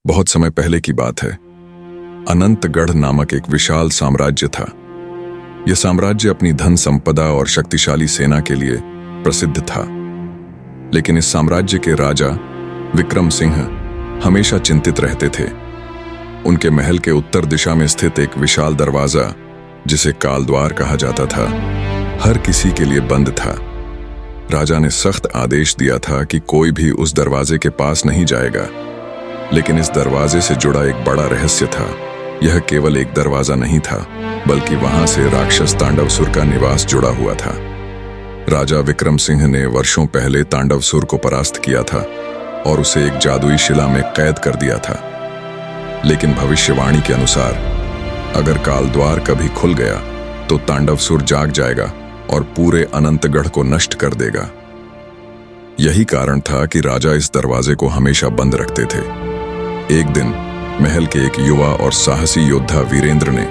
बहुत समय पहले की बात है। अनंतगढ़ नामक एक विशाल साम्राज्य था। यह साम्राज्य अपनी धन संपदा और शक्तिशाली सेना के लिए प्रसिद्ध था। लेकिन इस साम्राज्य के राजा विक्रम सिंह हमेशा चिंतित रहते थे। उनके महल के उत्तर दिशा में स्थित एक विशाल दरवाजा, जिसे कालद्वार कहा जाता था, हर किसी के लिए बंद था। राजा ने सख्त आदेश दिया था कि कोई भी उस दरवाजे के पास नहीं जाएगा। लेकिन इस दरवाजे से जुड़ा एक बड़ा रहस्य था। यह केवल एक दरवाजा नहीं था, बल्कि वहां से राक्षस तांडवसुर का निवास जुड़ा हुआ था। राजा विक्रम सिंह ने वर्षों पहले तांडवसुर को परास्त किया था और उसे एक जादुई शिला में कैद कर दिया था। लेकिन भविष्यवाणी के अनुसार अगर कालद्वार कभी खुल गया तो तांडवसुर जाग जाएगा और पूरे अनंतगढ़ को नष्ट कर देगा। यही कारण था कि राजा इस दरवाजे को हमेशा बंद रखते थे। एक दिन महल के एक युवा और साहसी योद्धा वीरेंद्र ने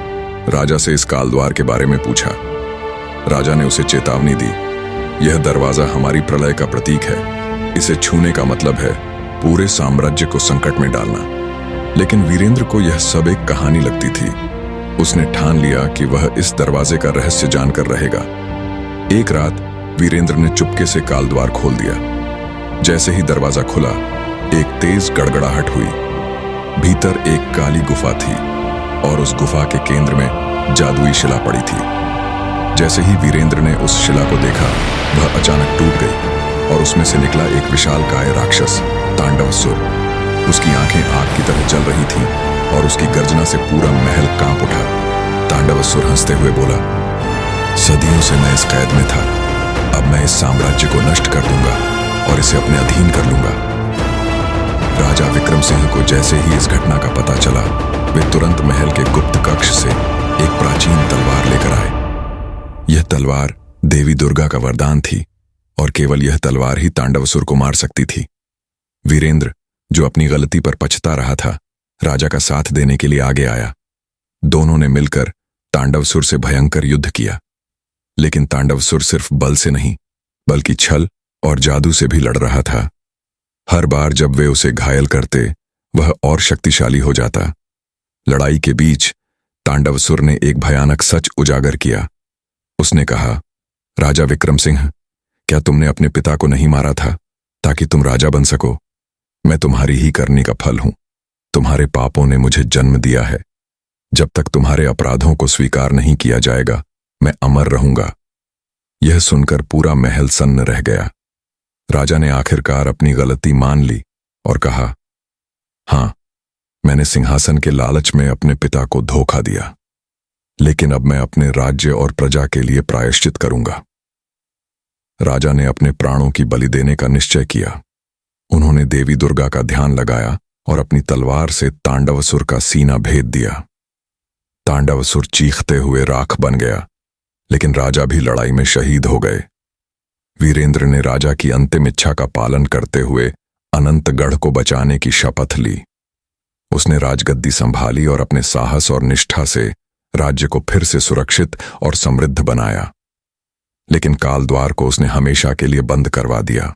राजा से इस कालद्वार के बारे में पूछा। राजा ने उसे चेतावनी दी, यह दरवाजा हमारी प्रलय का प्रतीक है। इसे छूने का मतलब है पूरे साम्राज्य को संकट में डालना। लेकिन वीरेंद्र को यह सब एक कहानी लगती थी। उसने ठान लिया कि वह इस दरवाजे का रहस्य जानकर रहेगा। एक रात वीरेंद्र ने चुपके से कालद्वार खोल दिया। जैसे ही दरवाजा खुला, एक तेज गड़गड़ाहट हुई। भीतर एक काली गुफा थी और उस गुफा के केंद्र में जादुई शिला पड़ी थी। जैसे ही वीरेंद्र ने उस शिला को देखा, वह अचानक टूट गई और उसमें से निकला एक विशालकाय राक्षस तांडवसुर। उसकी आंखें आग की तरह जल रही थीं और उसकी गर्जना से पूरा महल कांप उठा। तांडवसुर हंसते हुए बोला, सदियों से मैं इस कैद में था। अब मैं इस साम्राज्य को नष्ट कर दूंगा और इसे अपने अधीन कर लूंगा। राजा विक्रम सिंह को जैसे ही इस घटना का पता चला, वे तुरंत महल के गुप्त कक्ष से एक प्राचीन तलवार लेकर आए। यह तलवार देवी दुर्गा का वरदान थी और केवल यह तलवार ही तांडवसुर को मार सकती थी। वीरेंद्र, जो अपनी गलती पर पछता रहा था, राजा का साथ देने के लिए आगे आया। दोनों ने मिलकर तांडवसुर से भयंकर युद्ध किया। लेकिन तांडवसुर सिर्फ बल से नहीं, बल्कि छल और जादू से भी लड़ रहा था। हर बार जब वे उसे घायल करते, वह और शक्तिशाली हो जाता। लड़ाई के बीच तांडवसुर ने एक भयानक सच उजागर किया। उसने कहा, राजा विक्रम सिंह, क्या तुमने अपने पिता को नहीं मारा था ताकि तुम राजा बन सको? मैं तुम्हारी ही करनी का फल हूं। तुम्हारे पापों ने मुझे जन्म दिया है। जब तक तुम्हारे अपराधों को स्वीकार नहीं किया जाएगा, मैं अमर रहूंगा। यह सुनकर पूरा महल सन्न रह गया। राजा ने आखिरकार अपनी गलती मान ली और कहा, हां, मैंने सिंहासन के लालच में अपने पिता को धोखा दिया, लेकिन अब मैं अपने राज्य और प्रजा के लिए प्रायश्चित करूंगा। राजा ने अपने प्राणों की बलि देने का निश्चय किया। उन्होंने देवी दुर्गा का ध्यान लगाया और अपनी तलवार से तांडवसुर का सीना भेद दिया। तांडवसुर चीखते हुए राख बन गया, लेकिन राजा भी लड़ाई में शहीद हो गए। वीरेंद्र ने राजा की अंतिम इच्छा का पालन करते हुए अनंतगढ़ को बचाने की शपथ ली। उसने राजगद्दी संभाली और अपने साहस और निष्ठा से राज्य को फिर से सुरक्षित और समृद्ध बनाया। लेकिन कालद्वार को उसने हमेशा के लिए बंद करवा दिया।